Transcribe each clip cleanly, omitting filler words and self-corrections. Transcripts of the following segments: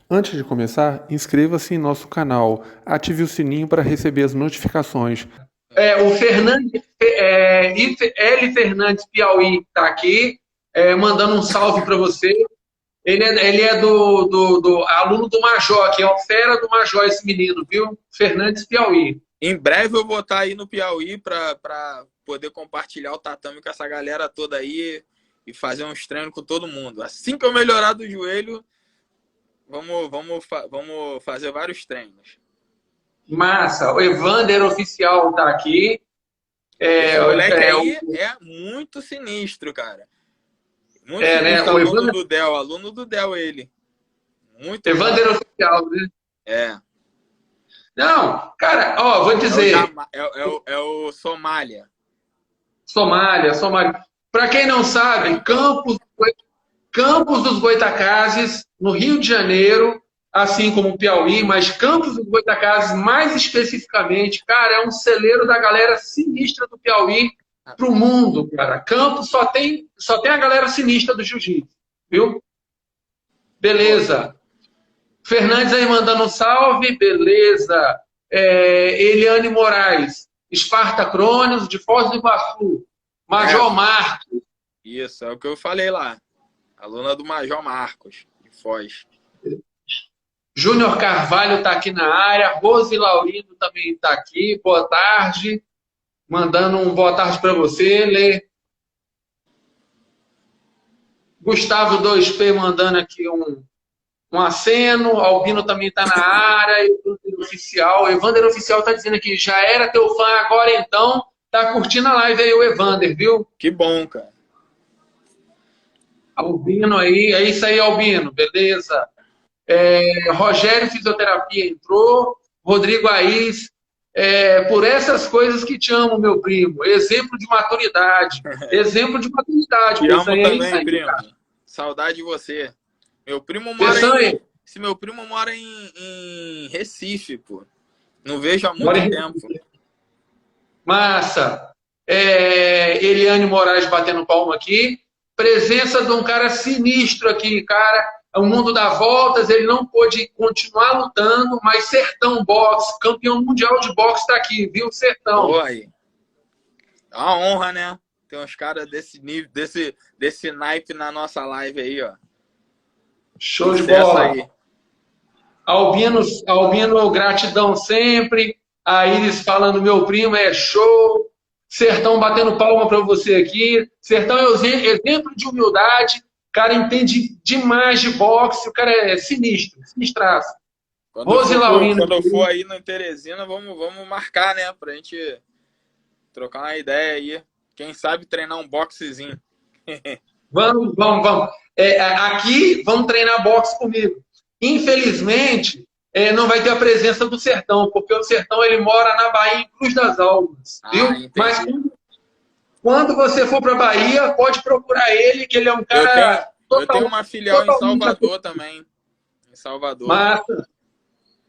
Antes de começar, inscreva-se em nosso canal, ative o sininho para receber as notificações. O Fernandes, L. Fernandes Piauí está aqui, mandando um salve para você. Ele é do aluno do Major, que é o fera do Major, esse menino, viu? Fernandes Piauí. Em breve eu vou estar aí no Piauí para poder compartilhar o tatame com essa galera toda aí e fazer uns treinos com todo mundo. Assim que eu melhorar do joelho, vamos fazer vários treinos. Massa. O Evander Oficial está aqui. Esse moleque aí é muito sinistro, cara. Muito sinistro, O aluno do Del ele. Muito Evander Oficial, né? É. Não, cara, ó, vou dizer. É o Somália. Somália. Para quem não sabe, Campos dos Goytacazes, no Rio de Janeiro, assim como o Piauí, mas Campos dos Goytacazes, mais especificamente, cara, é um celeiro da galera sinistra do Piauí pro mundo, cara. Campos só tem a galera sinistra do jiu-jitsu, viu? Beleza. Fernandes aí mandando um salve, beleza. Eliane Moraes, Esparta Crônios, de Foz do Iguaçu, Major Marcos. Isso, é o que eu falei lá. Aluna do Major Marcos, de Foz. Júnior Carvalho está aqui na área, Rose Laurindo também está aqui, boa tarde. Mandando um boa tarde para você, Lê. Gustavo 2P mandando aqui um aceno, Albino também está na área, Evander Oficial. Evander Oficial está dizendo aqui, já era teu fã agora então, tá curtindo a live aí o Evander, viu? Que bom, cara. Albino aí, é isso aí, Albino, beleza. Rogério Fisioterapia entrou, Rodrigo Aís, por essas coisas que te amo, meu primo. Exemplo de maturidade. Exemplo de maturidade. Te amo também, primo. Saudade de você. Meu primo mora em Recife, pô. Não vejo há muito tempo. Massa. Eliane Moraes batendo palma aqui. Presença de um cara sinistro aqui, cara. O mundo dá voltas, ele não pôde continuar lutando, mas Sertão Boxe, campeão mundial de boxe, está aqui, viu, Sertão? Oi. É uma honra, né? Tem uns caras desse nível, desse naipe na nossa live aí, ó. Show de bola. Aí. Albino, gratidão sempre. A Iris falando, meu primo, é show. Sertão batendo palma para você aqui. Sertão é exemplo de humildade. O cara entende demais de boxe. O cara é sinistro, sinistraço. Rose Laurindo. Quando eu for aí no Teresina, vamos marcar, né? Pra gente trocar uma ideia aí. Quem sabe treinar um boxezinho. Vamos. Aqui, vamos treinar boxe comigo. Infelizmente, não vai ter a presença do Sertão, porque o Sertão ele mora na Bahia, em Cruz das Almas, viu? Entendi. Mas quando você for para Bahia, pode procurar ele, que ele é um cara... Eu tenho uma filial em Salvador também. Em Salvador.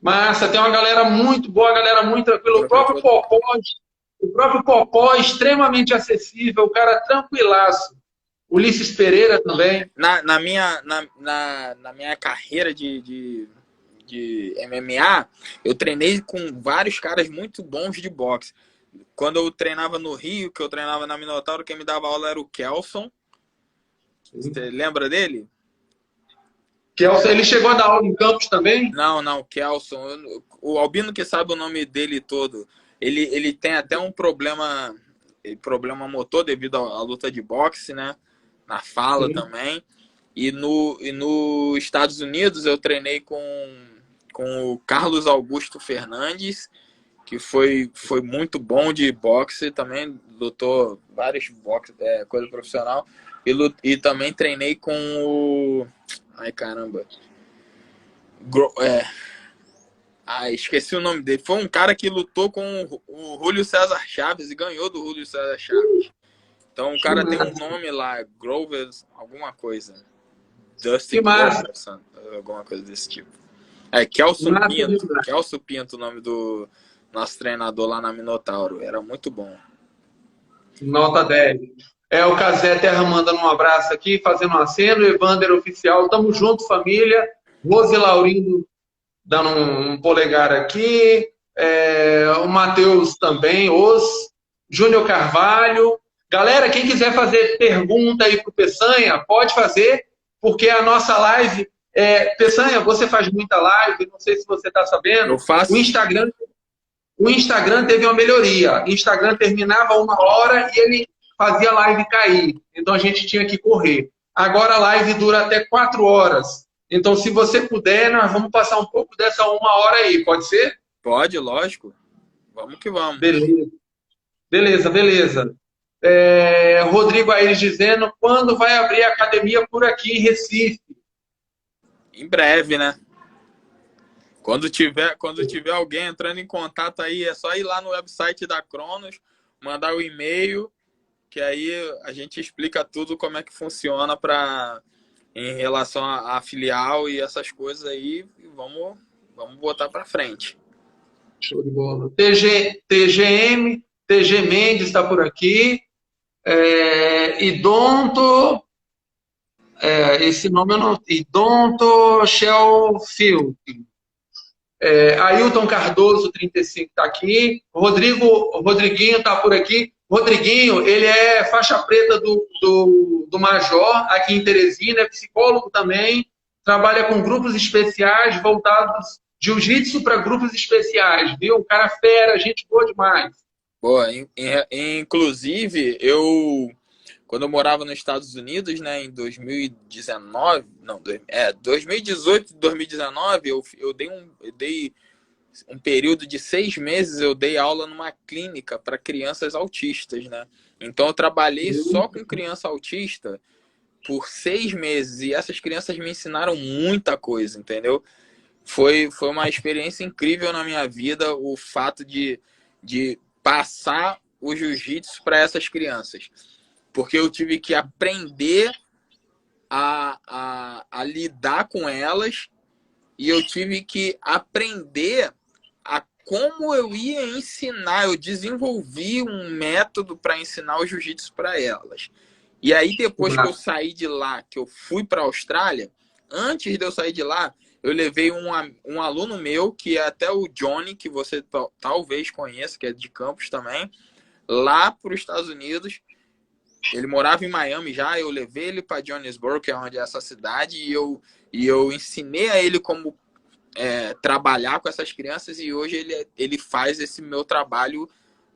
Massa. Tem uma galera muito boa, galera muito tranquila. O próprio Popó é extremamente acessível, o cara tranquilaço. Ulisses Pereira também. Na minha carreira de MMA, eu treinei com vários caras muito bons de boxe. Quando eu treinava no Rio, que eu treinava na Minotauro, quem me dava aula era o Kelson. Você lembra dele? Kelson, ele chegou a dar aula em Campos também? Não, Kelson. O Albino que sabe o nome dele todo. Ele tem até um problema motor devido à luta de boxe, né? Na fala também. E nos Estados Unidos eu treinei com o Carlos Augusto Fernandes, que foi muito bom de boxe, também lutou vários boxe, coisa profissional. E também treinei com o... Ai, caramba. Esqueci o nome dele. Foi um cara que lutou com o Júlio César Chaves e ganhou do Júlio César Chaves. Então o cara tem um nome lá, Grover, alguma coisa. Dustin Groverson, alguma coisa desse tipo. Kelson Pinto. Kelson Pinto, o nome do nosso treinador lá na Minotauro. Era muito bom. Nota 10. O Casé Terra mandando um abraço aqui, fazendo um aceno. Evander Oficial, tamo junto, família. Rose Laurindo dando um polegar aqui. O Matheus também, Júnior Carvalho. Galera, quem quiser fazer pergunta aí pro Peçanha, pode fazer, porque a nossa live... Peçanha, você faz muita live, não sei se você está sabendo. Eu faço. O Instagram teve uma melhoria. O Instagram terminava 1 hora e ele fazia a live cair. Então a gente tinha que correr. Agora a live dura até 4 horas. Então, se você puder, nós vamos passar um pouco dessa 1 hora aí, pode ser? Pode, lógico. Vamos que vamos. Beleza. Rodrigo Aires dizendo, quando vai abrir a academia por aqui em Recife? Em breve, né? Quando tiver alguém entrando em contato aí, é só ir lá no website da Cronos, mandar o e-mail, que aí a gente explica tudo como é que funciona em relação à filial e essas coisas aí, e vamos botar para frente. Show de bola. TG Mendes está por aqui. Idonto, esse nome eu não... Idonto Shellfield. Ailton Cardoso, 35, está aqui. Rodriguinho está por aqui. Rodriguinho, ele é faixa preta do Major, aqui em Teresina, é psicólogo também, trabalha com grupos especiais voltados jiu-jitsu para grupos especiais, viu? O cara fera, gente boa demais. Boa, inclusive, quando eu morava nos Estados Unidos, né, em 2019, 2018, 2019, eu dei um período de 6 meses, eu dei aula numa clínica para crianças autistas, né? Então eu trabalhei só com criança autista por 6 meses e essas crianças me ensinaram muita coisa, entendeu? Foi uma experiência incrível na minha vida o fato de passar o jiu-jitsu para essas crianças. Porque eu tive que aprender a lidar com elas e eu tive que aprender a como eu ia ensinar. Eu desenvolvi um método para ensinar o jiu-jitsu para elas. E aí, depois que eu saí de lá, que eu fui para a Austrália, antes de eu sair de lá, eu levei um aluno meu, que é até o Johnny, que você talvez conheça, que é de Campos também, lá para os Estados Unidos. Ele morava em Miami já, eu levei ele para Johannesburg, que é onde é essa cidade, e eu ensinei a ele como trabalhar com essas crianças, e hoje ele faz esse meu trabalho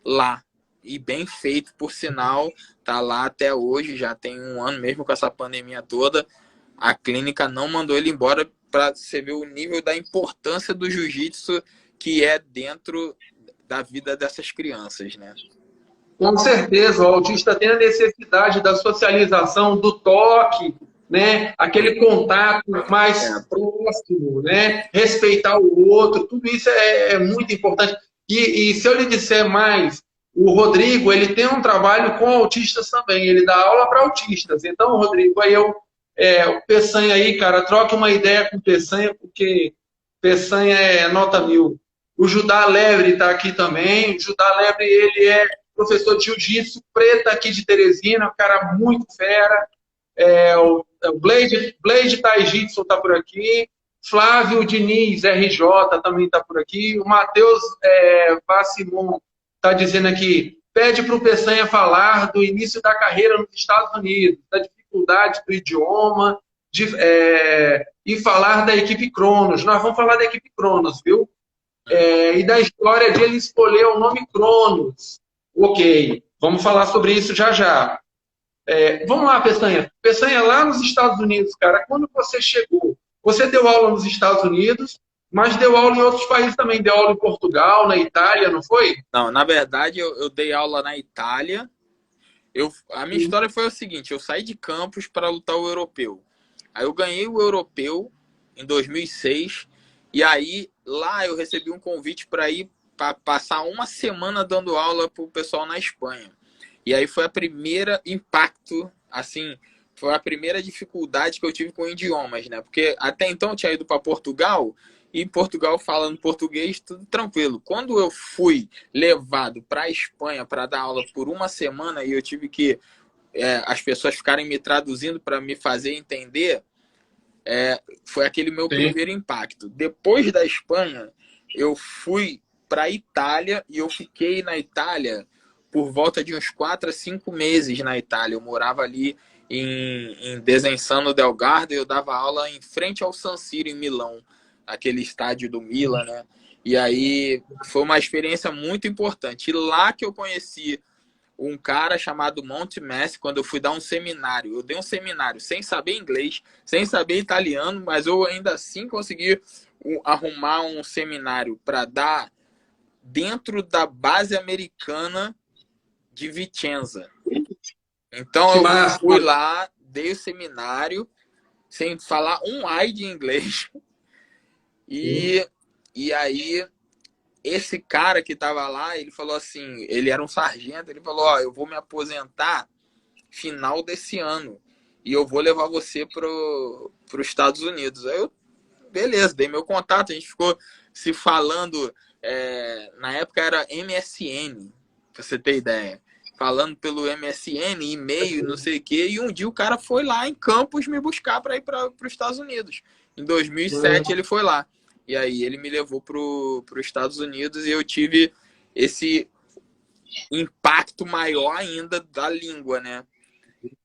lá. E bem feito, por sinal, tá lá até hoje, já tem 1 ano mesmo com essa pandemia toda. A clínica não mandou ele embora, para você ver o nível da importância do jiu-jitsu que é dentro da vida dessas crianças, né? Com certeza, o autista tem a necessidade da socialização, do toque, né? Aquele contato mais próximo, né? Respeitar o outro, tudo isso é muito importante. E se eu lhe disser mais, o Rodrigo, ele tem um trabalho com autistas também, ele dá aula para autistas. Então, Rodrigo, aí o Peçanha aí, cara, troque uma ideia com o Peçanha, porque Peçanha é nota 1000. O Judá Lebre está aqui também. O Judá Lebre, ele é professor de jiu-jitsu, preta aqui de Teresina, um cara muito fera. O Blade Taijitsu está por aqui. Flávio Diniz, RJ, também está por aqui. O Matheus Vassimon está dizendo aqui, pede para o Peçanha falar do início da carreira nos Estados Unidos, da dificuldade do idioma, e falar da equipe Cronos. Nós vamos falar da equipe Cronos, viu? E da história de ele escolher o nome Cronos. Ok, vamos falar sobre isso já já. Vamos lá, Peçanha. Peçanha, lá nos Estados Unidos, cara, quando você chegou, você deu aula nos Estados Unidos, mas deu aula em outros países também. Deu aula em Portugal, na Itália, não foi? Não, na verdade, eu dei aula na Itália. A minha história foi o seguinte, eu saí de Campos para lutar o europeu. Aí eu ganhei o europeu em 2006, e aí lá eu recebi um convite para ir para passar 1 semana dando aula para o pessoal na Espanha. E aí foi a primeira impacto, assim, foi a primeira dificuldade que eu tive com idiomas, né? Porque até então eu tinha ido para Portugal, e em Portugal falando português, tudo tranquilo. Quando eu fui levado para a Espanha para dar aula por 1 semana, e eu tive que as pessoas ficarem me traduzindo para me fazer entender, foi aquele meu Sim. primeiro impacto. Depois da Espanha, eu fui para a Itália e eu fiquei na Itália por volta de uns 4 a 5 meses na Itália. Eu morava ali em Desenzano del Garda, eu dava aula em frente ao San Siro, em Milão, aquele estádio do Milan, né? E aí foi uma experiência muito importante. E lá que eu conheci um cara chamado Monte Messi, quando eu fui dar um seminário. Eu dei um seminário sem saber inglês, sem saber italiano, mas eu ainda assim consegui arrumar um seminário para dar dentro da base americana de Vicenza. Então Que eu massa, fui lá, dei o seminário, sem falar um ai de inglês. E aí, esse cara que estava lá, ele falou assim, ele era um sargento, ele falou, ó, eu vou me aposentar final desse ano e eu vou levar você para os Estados Unidos. Aí eu, beleza, dei meu contato, a gente ficou se falando, na época era MSN, pra você ter ideia. Falando pelo MSN, e-mail, não sei o quê, e um dia o cara foi lá em Campos me buscar para ir para os Estados Unidos. Em 2007 ele foi lá. E aí ele me levou para os Estados Unidos e eu tive esse impacto maior ainda da língua, né?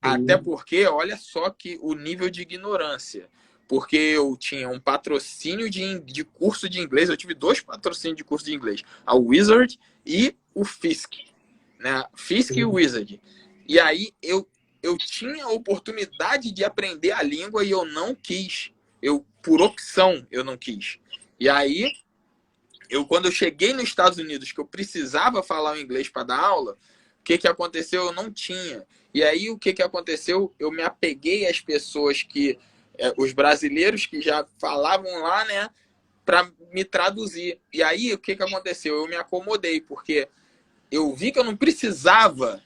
Até porque, olha só que o nível de ignorância. Porque eu tinha um patrocínio de curso de inglês, eu tive 2 patrocínios de curso de inglês, a Wizard e o Fisk, né? Fisk e o Wizard. E aí eu tinha a oportunidade de aprender a língua e eu não quis. Por opção, eu não quis. E aí, quando eu cheguei nos Estados Unidos, que eu precisava falar o inglês para dar aula, o que aconteceu? Eu não tinha. E aí, o que aconteceu? Eu me apeguei às pessoas os brasileiros que já falavam lá, né, para me traduzir. E aí, o que aconteceu? Eu me acomodei, porque eu vi que eu não precisava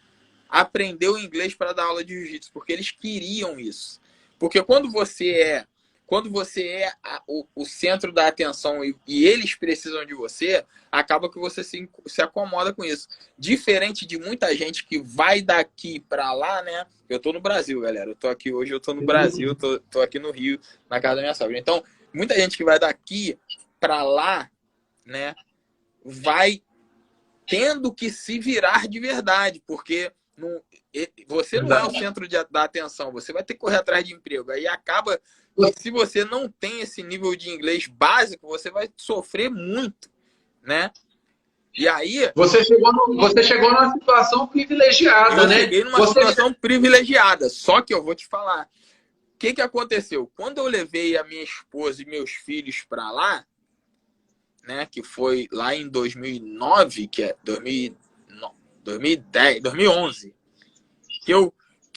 aprender o inglês para dar aula de jiu-jitsu, porque eles queriam isso. Porque quando você é o centro da atenção e eles precisam de você, acaba que você se acomoda com isso. Diferente de muita gente que vai daqui para lá, né? Eu tô no Brasil, galera. Eu tô aqui hoje, eu tô no Brasil, tô aqui no Rio, na casa da minha sogra. Então, muita gente que vai daqui para lá, né? Vai tendo que se virar de verdade, porque você não é o centro da atenção, você vai ter que correr atrás de emprego. Aí acaba que se você não tem esse nível de inglês básico, você vai sofrer muito, né? E aí... Você chegou numa situação privilegiada, né? Eu cheguei numa situação privilegiada, só que eu vou te falar. O que aconteceu? Quando eu levei a minha esposa e meus filhos para lá, né, que foi lá em 2009, que é 2010, 2011, que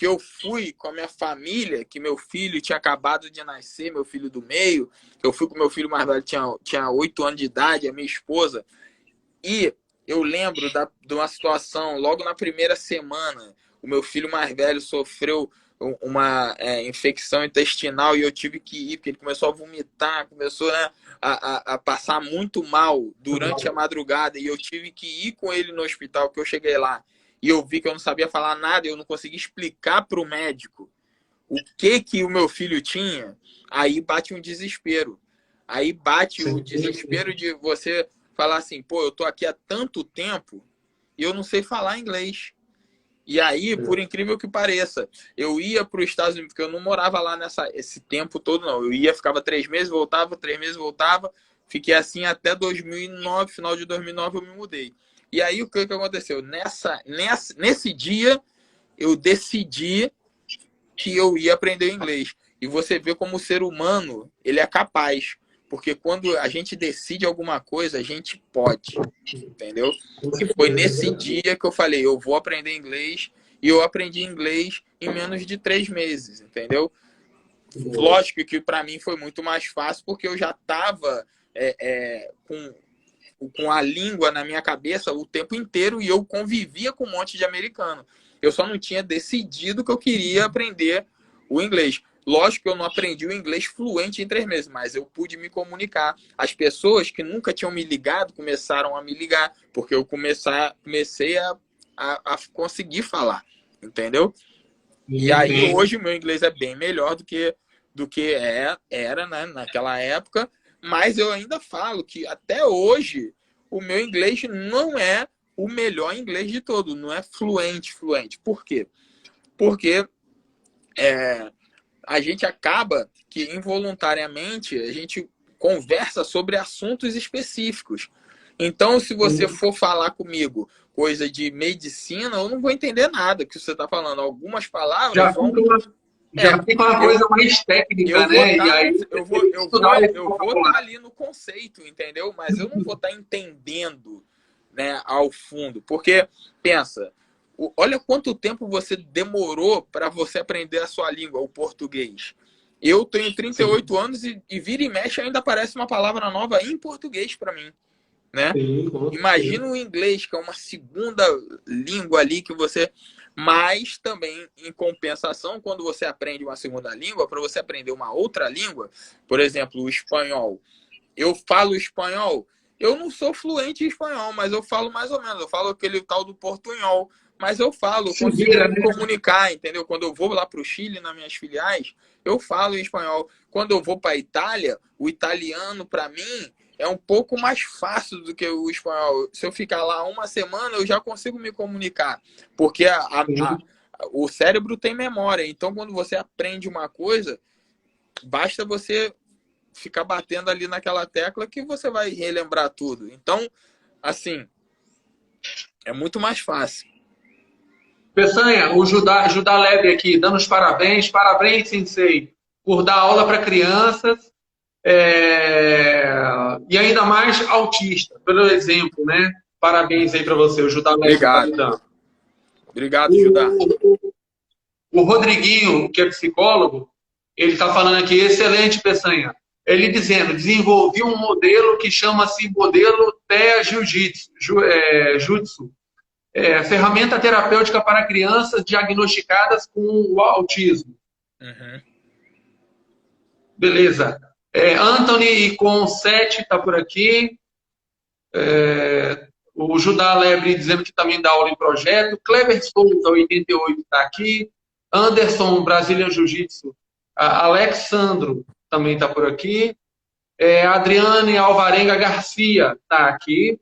eu fui com a minha família, que meu filho tinha acabado de nascer, meu filho do meio, eu fui com meu filho mais velho, tinha 8 anos de idade, a minha esposa, e eu lembro de uma situação, logo na primeira semana, o meu filho mais velho sofreu uma infecção intestinal e eu tive que ir, porque ele começou a vomitar, começou, né, a passar muito mal durante a madrugada e eu tive que ir com ele no hospital, que eu cheguei lá e eu vi que eu não sabia falar nada, eu não conseguia explicar para o médico o que o meu filho tinha. Aí bate um desespero. Aí bate o desespero de você falar assim, pô, eu tô aqui há tanto tempo e eu não sei falar inglês. E aí, por incrível que pareça, eu ia para os Estados Unidos, porque eu não morava lá esse tempo todo, não. Eu ia, ficava 3 meses, voltava, 3 meses, voltava. Fiquei assim até 2009, final de 2009 eu me mudei. E aí, o que aconteceu? Nesse dia, eu decidi que eu ia aprender inglês. E você vê como o ser humano, ele é capaz. Porque quando a gente decide alguma coisa, a gente pode, entendeu? E foi nesse dia que eu falei, eu vou aprender inglês, e eu aprendi inglês em menos de 3 meses, entendeu? Lógico que para mim foi muito mais fácil, porque eu já estava com a língua na minha cabeça o tempo inteiro, e eu convivia com um monte de americano. Eu só não tinha decidido que eu queria aprender o inglês. Lógico que eu não aprendi o inglês fluente em 3 meses, mas eu pude me comunicar. As pessoas que nunca tinham me ligado começaram a me ligar, porque eu comecei a conseguir falar, entendeu? E aí hoje o meu inglês é bem melhor do que do que era, né, naquela época, mas eu ainda falo que até hoje o meu inglês não é o melhor inglês de todo, não é fluente. Por quê? Porque a gente acaba que involuntariamente a gente conversa sobre assuntos específicos. Então, se você for falar comigo coisa de medicina, eu não vou entender nada que você está falando. Algumas palavras vão... Já fica uma coisa mais técnica, né? E aí eu vou estar ali no conceito, entendeu? Mas eu não vou estar entendendo, né, ao fundo. Porque, pensa, olha quanto tempo você demorou para você aprender a sua língua, o português. Eu tenho 38 anos e vira e mexe ainda aparece uma palavra nova em português para mim, né? Imagina o inglês, que é uma segunda língua ali que você... Mas também, em compensação, quando você aprende uma segunda língua, para você aprender uma outra língua, por exemplo, o espanhol. Eu falo espanhol, eu não sou fluente em espanhol, mas eu falo mais ou menos. Eu falo aquele tal do portunhol, mas eu falo, eu consigo me comunicar, entendeu? Quando eu vou lá para o Chile, nas minhas filiais, eu falo em espanhol. Quando eu vou para a Itália, o italiano, para mim, é um pouco mais fácil do que o espanhol. Se eu ficar lá uma semana, eu já consigo me comunicar. Porque o cérebro tem memória. Então, quando você aprende uma coisa, basta você ficar batendo ali naquela tecla que você vai relembrar tudo. Então, assim, é muito mais fácil. Peçanha, o Judá Lebe aqui, dando os parabéns. Parabéns, Sensei, por dar aula para crianças. E ainda mais autista, pelo exemplo, né? Parabéns aí para você, o Judá Lebe. Obrigado. Obrigado, Judá. O Rodriguinho, que é psicólogo, ele está falando aqui, excelente, Peçanha. Ele dizendo, desenvolvi um modelo que chama-se modelo TEA Jutsu. Ferramenta terapêutica para crianças diagnosticadas com o autismo. Beleza. Anthony com 7 está por aqui. O Judá Lebre dizendo que também dá aula em projeto. Kleber Souza, 88, está aqui. Anderson, Brazilian Jiu-Jitsu. Alexandro também está por aqui. Adriane Alvarenga Garcia está aqui.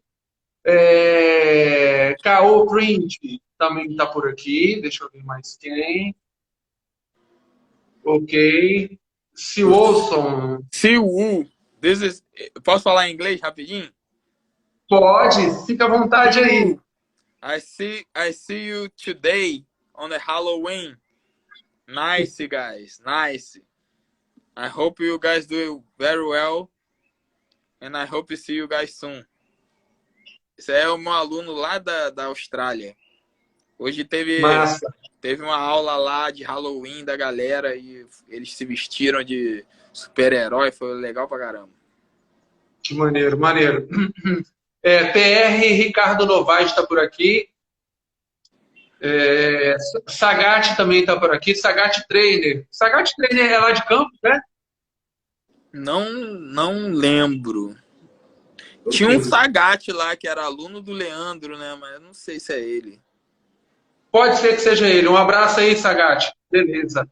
K.O. Print também está por aqui. Deixa eu ver mais quem. Ok. Siu Olson. Posso falar em inglês rapidinho? Pode, fica à vontade aí. I see you today on the Halloween. Nice, guys. Nice. I hope you guys do very well. And I hope to see you guys soon. Esse é o meu aluno lá da Austrália. Hoje teve uma aula lá de Halloween da galera e eles se vestiram de super-herói. Foi legal pra caramba. Que maneiro, maneiro. PR Ricardo Novaes está por aqui. Sagat também está por aqui. Sagat Trainer. Sagat Trainer é lá de Campos, né? Não lembro. Tinha um Sagat lá que era aluno do Leandro, né? Mas eu não sei se é ele. Pode ser que seja ele. Um abraço aí, Sagat. Beleza.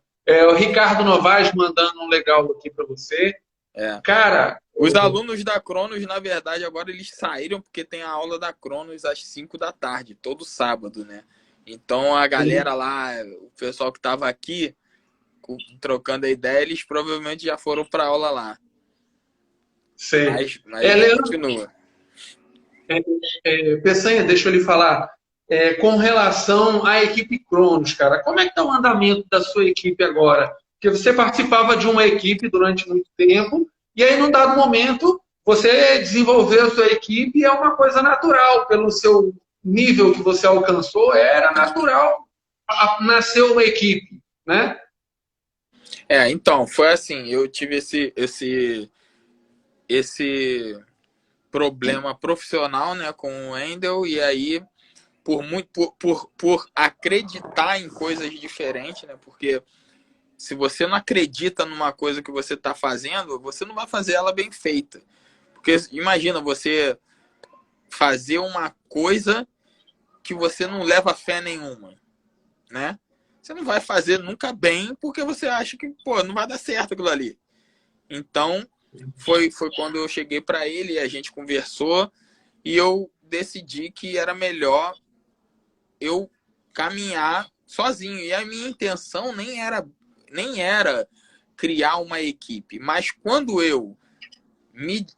O Ricardo Novaes mandando um legal aqui para você. Cara... Os alunos da Cronos, na verdade, agora eles saíram porque tem a aula da Cronos às 5 da tarde, todo sábado, né? Então a galera lá, o pessoal que estava aqui, trocando a ideia, eles provavelmente já foram para aula lá. Sei. Mas continua. Peçanha, deixa eu lhe falar. Com relação à equipe Cronos, cara, como é que está o andamento da sua equipe agora? Porque você participava de uma equipe durante muito tempo, e aí, num dado momento, você desenvolveu a sua equipe e é uma coisa natural. Pelo seu nível que você alcançou, era natural nascer uma equipe, né? Então, foi assim, eu tive esse problema profissional, né, com o Wendel, e aí, por acreditar em coisas diferentes, né, porque... Se você não acredita numa coisa que você está fazendo, você não vai fazer ela bem feita. Porque imagina você fazer uma coisa que você não leva fé nenhuma, né? você não vai fazer nunca bem porque você acha que, pô, não vai dar certo aquilo ali. Então, foi quando eu cheguei para ele, a gente conversou e eu decidi que era melhor eu caminhar sozinho. E a minha intenção nem era criar uma equipe, mas quando eu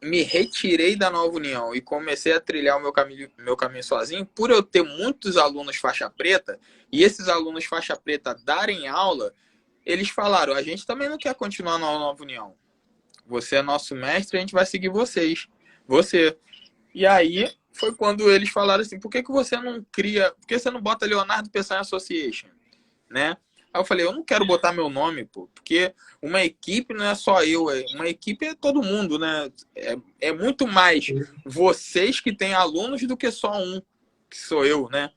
me retirei da Nova União e comecei a trilhar o meu caminho sozinho, por eu ter muitos alunos faixa preta, e esses alunos faixa preta darem aula, eles falaram, a gente também não quer continuar na Nova União. Você é nosso mestre, a gente vai seguir você. E aí foi quando eles falaram assim, por que você não cria, por que você não bota Leonardo Peçanha Association, né? Aí eu falei, eu não quero botar meu nome, pô, porque uma equipe não é só eu, uma equipe é todo mundo, né? É muito mais vocês que têm alunos do que só um, que sou eu, né?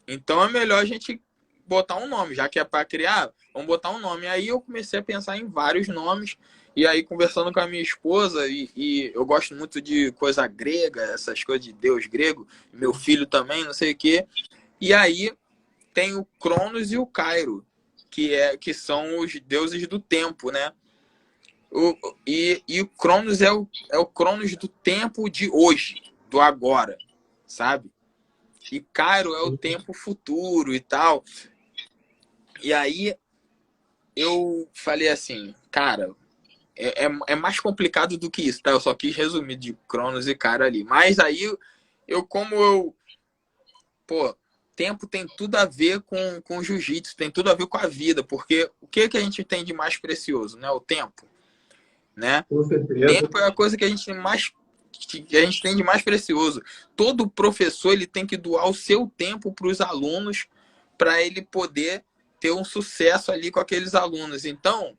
Então é melhor a gente botar um nome, já que é para criar, vamos botar um nome. Aí eu comecei a pensar em vários nomes, e aí conversando com a minha esposa, e eu gosto muito de coisa grega, essas coisas de deus grego, meu filho também, não sei o quê. E aí tem o Cronos e o Cairo, que são os deuses do tempo, né? E o Cronos é o Cronos do tempo de hoje, do agora, sabe? E Cairo é o tempo futuro e tal. E aí eu falei assim, cara, é mais complicado do que isso, tá? Eu só quis resumir de Cronos e Cairo ali. Mas aí pô, tempo tem tudo a ver com jiu-jitsu, tem tudo a ver com a vida, porque o que a gente tem de mais precioso, né? O tempo, né? Com O certeza. tempo é a coisa que a gente tem de mais precioso. Todo professor ele tem que doar o seu tempo para os alunos para ele poder ter um sucesso ali com aqueles alunos. Então,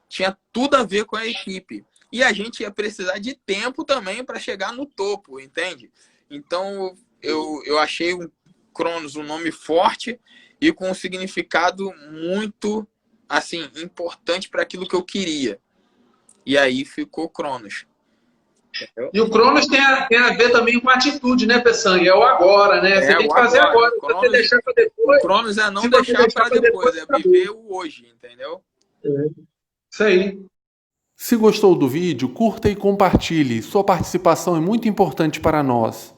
tinha tudo a ver com a equipe. E a gente ia precisar de tempo também para chegar no topo, entende? Então, eu achei o Cronos um nome forte e com um significado muito, assim, importante para aquilo que eu queria. E aí ficou Cronos. Entendeu? E o Cronos tem a ver também com atitude, né, Peçanha? É o agora, né? Você tem que fazer agora. Se você deixar para depois... Cronos é não deixar para depois, é viver o hoje, entendeu? Isso aí. Se gostou do vídeo, curta e compartilhe. Sua participação é muito importante para nós.